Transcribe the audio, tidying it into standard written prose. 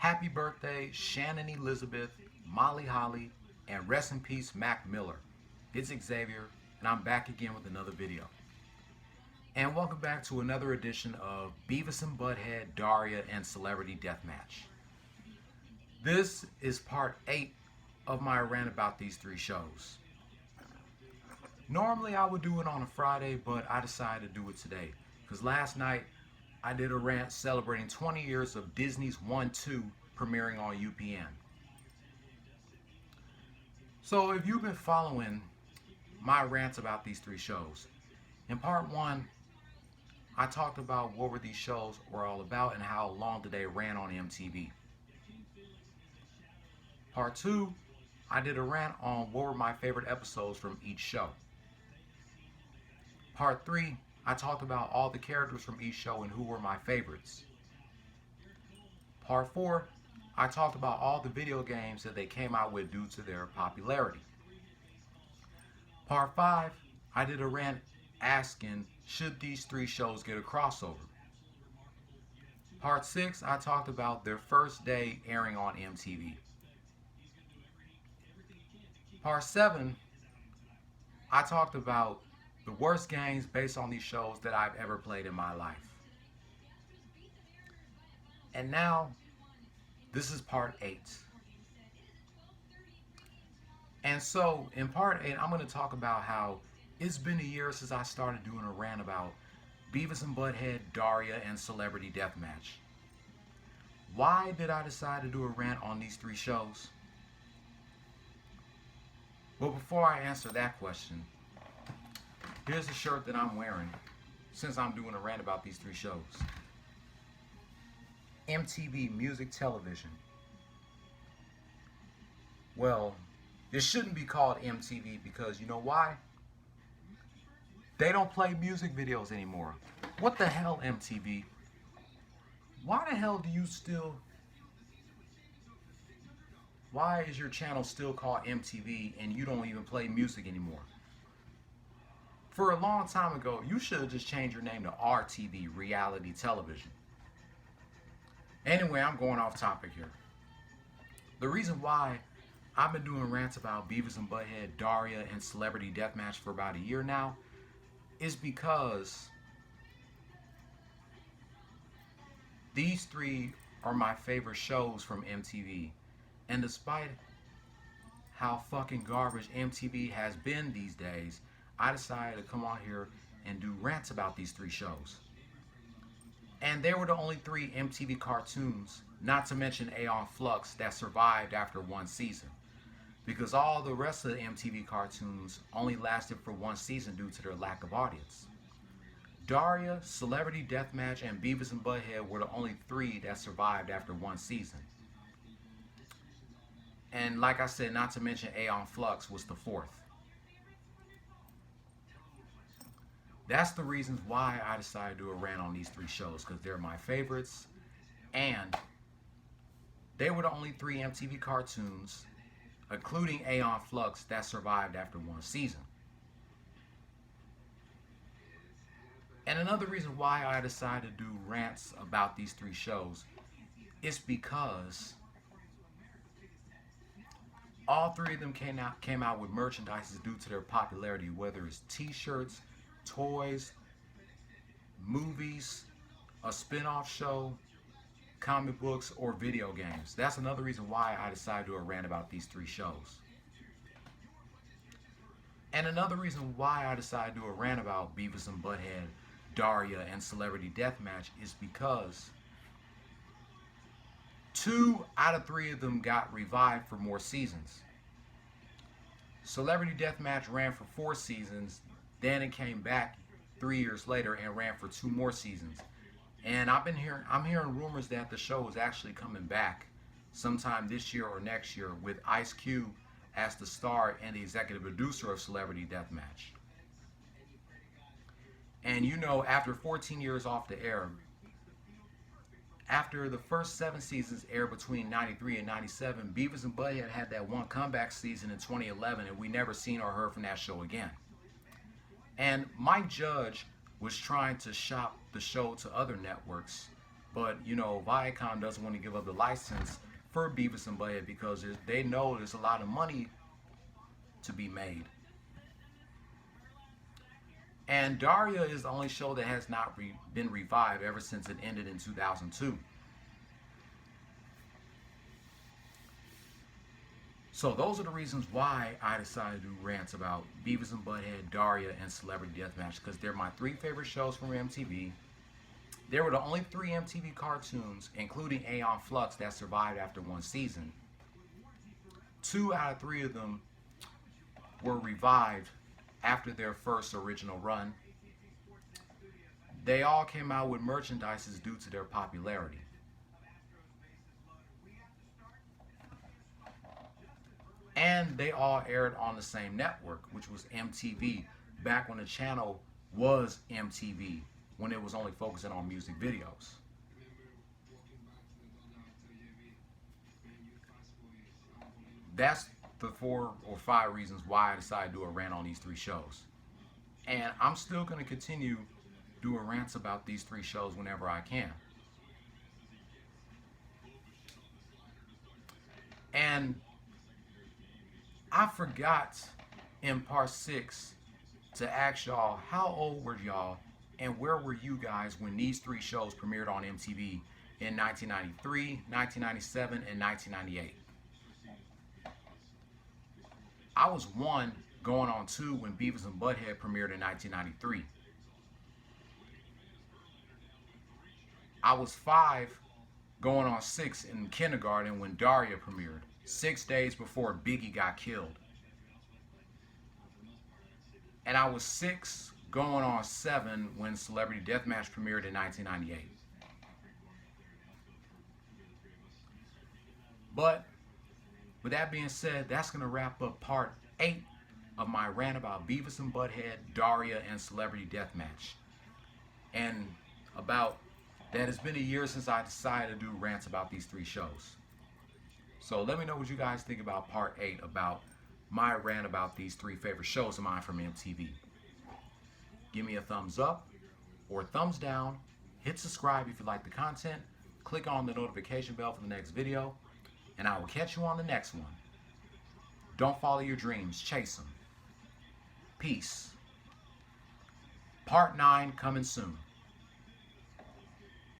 Happy birthday, Shannon Elizabeth, Molly Holly, and rest in peace, Mac Miller. It's Xavier, and I'm back again with another video. And welcome back to another edition of Beavis and Butthead, Daria, and Celebrity Deathmatch. This is part 8 of my rant about these 3 shows. Normally I would do it on a Friday, but I decided to do it today. Because last night I did a rant celebrating 20 years of Disney's 1-2 premiering on UPN. So if you've been following my rants about these 3 shows, in part 1, I talked about what were these shows were all about and how long did they ran on MTV. Part 2, I did a rant on what were my favorite episodes from each show. Part 3, I talked about all the characters from each show and who were my favorites. Part 4, I talked about all the video games that they came out with due to their popularity. Part 5, I did a rant asking, should these 3 shows get a crossover? Part 6, I talked about their first day airing on MTV. Part 7, I talked about the worst games based on these shows that I've ever played in my life. And now, this is part 8. And so, in part 8, I'm going to talk about how it's been a year since I started doing a rant about Beavis and Butthead, Daria, and Celebrity Deathmatch. Why did I decide to do a rant on these 3 shows? But before I answer that question, here's the shirt that I'm wearing since I'm doing a rant about these 3 shows. MTV Music Television. Well, it shouldn't be called MTV because you know why? They don't play music videos anymore. What the hell, MTV? Why the hell do you still... Why is your channel still called MTV and you don't even play music anymore? For a long time ago, you should have just changed your name to RTV, Reality Television. Anyway, I'm going off topic here. The reason why I've been doing rants about Beavis and Butthead, Daria, and Celebrity Deathmatch for about a year now is because these 3 are my favorite shows from MTV. And despite how fucking garbage MTV has been these days, I decided to come on here and do rants about these 3 shows. And they were the only 3 MTV cartoons, not to mention Aeon Flux, that survived after 1 season. Because all the rest of the MTV cartoons only lasted for 1 season due to their lack of audience. Daria, Celebrity Deathmatch, and Beavis and Butthead were the only 3 that survived after 1 season. And like I said, not to mention Aeon Flux was the 4th. That's the reasons why I decided to do a rant on these 3 shows, because they're my favorites, and they were the only 3 MTV cartoons, including Aeon Flux, that survived after 1 season. And another reason why I decided to do rants about these 3 shows is because all 3 of them came out with merchandise due to their popularity, whether it's t-shirts, toys, movies, a spin-off show, comic books, or video games. That's another reason why I decided to do a rant about these 3 shows. And another reason why I decided to do a rant about Beavis and Butthead, Daria, and Celebrity Deathmatch is because 2 out of 3 of them got revived for more seasons. Celebrity Deathmatch ran for 4 seasons, then it came back 3 years later and ran for 2 more seasons. And I'm hearing rumors that the show is actually coming back sometime this year or next year with Ice Cube as the star and the executive producer of Celebrity Deathmatch. And you know, after 14 years off the air, after the first 7 seasons aired between 93 and 97, Beavis and Butthead had that 1 comeback season in 2011, and we never seen or heard from that show again. And Mike Judge was trying to shop the show to other networks, But you know, Viacom doesn't want to give up the license for Beavis and Butthead because they know there's a lot of money to be made. And Daria is the only show that has not been revived ever since it ended in 2002. So those are the reasons why I decided to do rants about Beavis and Butthead, Daria, and Celebrity Deathmatch, because they're my three favorite shows from MTV. They were the only three MTV cartoons, including Aeon Flux, that survived after one season. 2 out of 3 of them were revived after their first original run. They all came out with merchandises due to their popularity. And they all aired on the same network, which was MTV, back when the channel was MTV, when it was only focusing on music videos. That's the 4 or 5 reasons why I decided to do a rant on these 3 shows. And I'm still going to continue doing rants about these 3 shows whenever I can. And I forgot in part 6 to ask y'all, how old were y'all and where were you guys when these 3 shows premiered on MTV in 1993, 1997, and 1998? I was 1 going on 2 when Beavis and Butthead premiered in 1993. I was 5 going on 6 in kindergarten when Daria premiered, 6 days before Biggie got killed. And I was 6 going on 7 when Celebrity Deathmatch premiered in 1998. But with that being said, that's going to wrap up part 8 of my rant about Beavis and Butthead, Daria, and Celebrity Deathmatch. And about that, it's been a year since I decided to do rants about these 3 shows. So let me know what you guys think about part 8 about my rant about these 3 favorite shows of mine from MTV. Give me a thumbs up or a thumbs down. Hit subscribe if you like the content. Click on the notification bell for the next video. And I will catch you on the next one. Don't follow your dreams, chase them. Peace. Part 9 coming soon.